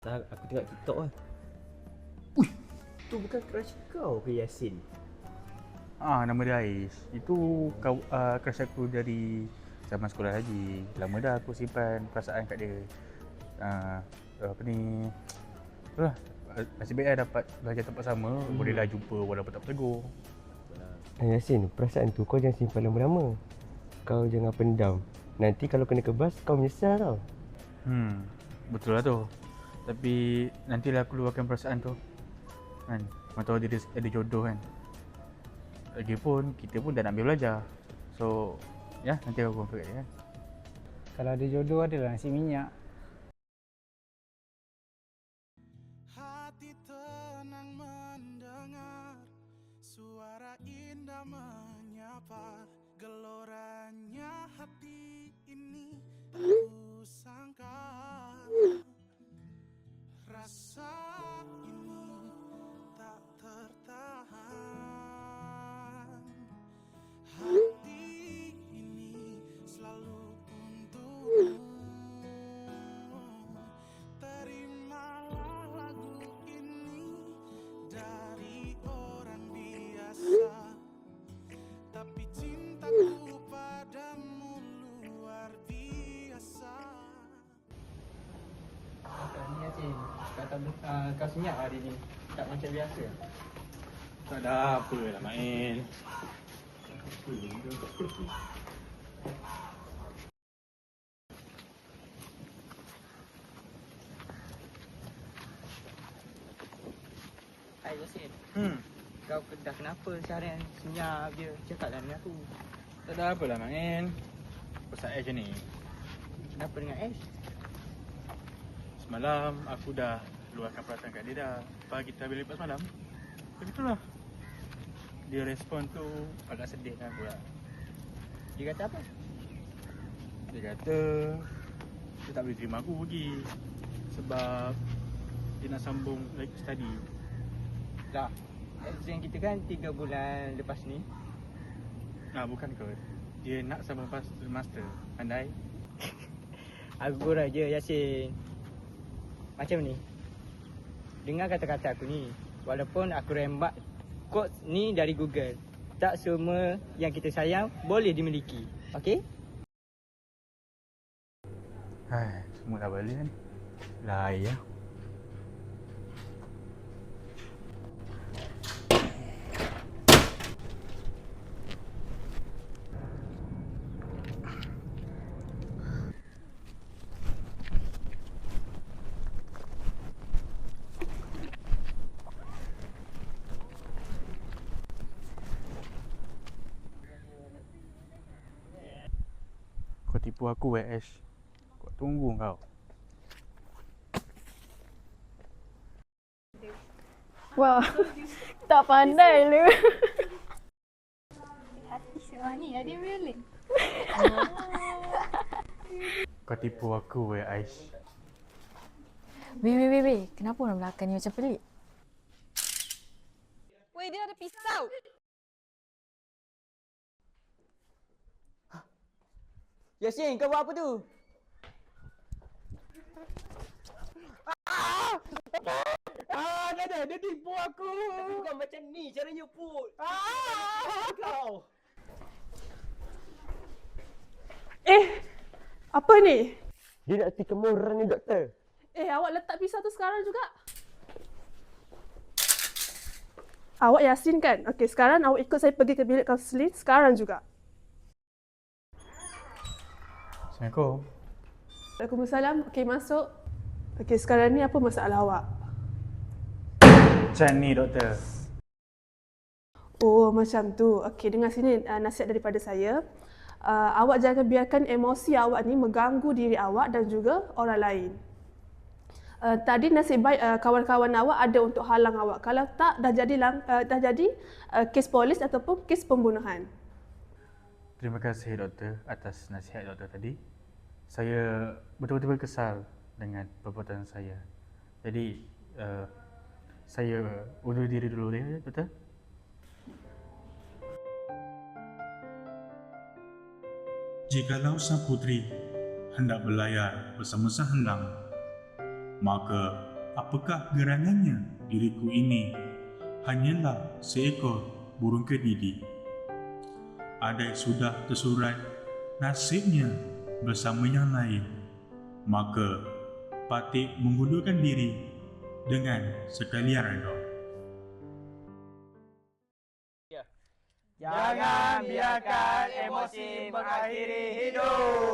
Aku tengok TikTok lah. Tu bukan crush kau ke Yasin? Nama dia Ais. Itu crush aku dari zaman sekolah lagi. Lama dah aku simpan perasaan kat dia. Apa ni? Itulah. Nasib baik dapat belajar tempat sama. Bolehlah jumpa walaupun tak bertegur. Yasin, perasaan tu kau jangan simpan lama-lama. Kau jangan pendam. Nanti kalau kena kebas, kau menyesal tau. Betul lah tu. Tapi nantilah aku luahkan perasaan tu. Kan? Mana tahu dia ada jodoh kan. Lagipun kita pun dah nak ambil belajar. So, ya nanti aku confirm kat dia kan. Kalau ada jodoh adalah nasi minyak. Hati tenang mendengar suara indah menyapa, geloranya hati ini tak kusangka. Rasa ini tak tertahan. Hati ini selalu untukmu. Terimalah lagu ini dari orang biasa, tapi cintaku padamu luar biasa. Ni Yasin, kata kau senyap hari ni. Tak macam biasa. Tak ada apa lah main. Hai Yasin, kau dah kenapa seharian senyap je? Cakaplah dengan aku. Tak ada apa lah main. Pasal Ash ni. Kenapa dengan Ash? Semalam aku dah luahkan perasaan kat dia dah. Lepas kita habis lepas malam. Begitulah. Dia respon tu agak sedih kan pula. Dia kata apa? Dia kata dia tak boleh terima aku pergi. Sebab dia nak sambung like study. Lah, exam kita kan 3 bulan lepas ni. Bukan kot. Dia nak sambung master. Pandai. Aku gurau je Yasin. Macam ni. Dengar kata-kata aku ni. Walaupun aku rembat quotes ni dari Google, tak semua yang kita sayang boleh dimiliki. Okey? Hai, semua dah balik kan. Lah ya. Kau tipu aku Ash. Kau tunggu kau. Wah, tak pandai lu. Hati seorang ni ada violin. Kau tipu aku Aish. Weh. Kenapa orang belakang ni macam pelik? Weh, dia ada pisau. Yasin, kau buat apa tu? Dia tipu aku. Tapi bukan macam ni caranya put. Kau. Apa ni? Dia nak tikam orang ni, doktor. Awak letak pisau tu sekarang juga? Awak Yasin kan? Okey, sekarang awak ikut saya pergi ke bilik kaunseling sekarang juga. Assalamualaikum. Waalaikumsalam. Okey, masuk. Okey, sekarang ni apa masalah awak? Macam ni doktor. Oh, macam tu. Okey, dengar sini nasihat daripada saya. Awak jangan biarkan emosi awak ni mengganggu diri awak dan juga orang lain. Tadi nasib baik kawan-kawan awak ada untuk halang awak. Kalau tak, dah jadi kes polis ataupun kes pembunuhan. Terima kasih doktor atas nasihat doktor tadi. Saya betul-betul kesal dengan perbuatan saya. Jadi saya undur diri dulu ya doktor. Jikalau sang putri hendak berlayar bersama sang hendang, maka apakah gerangannya diriku ini hanyalah seekor burung kedidi. Adai sudah tersurat nasibnya bersama yang lain, maka Patik mengundurkan diri dengan sekalian redha. Jangan biarkan emosi mengakhiri hidup.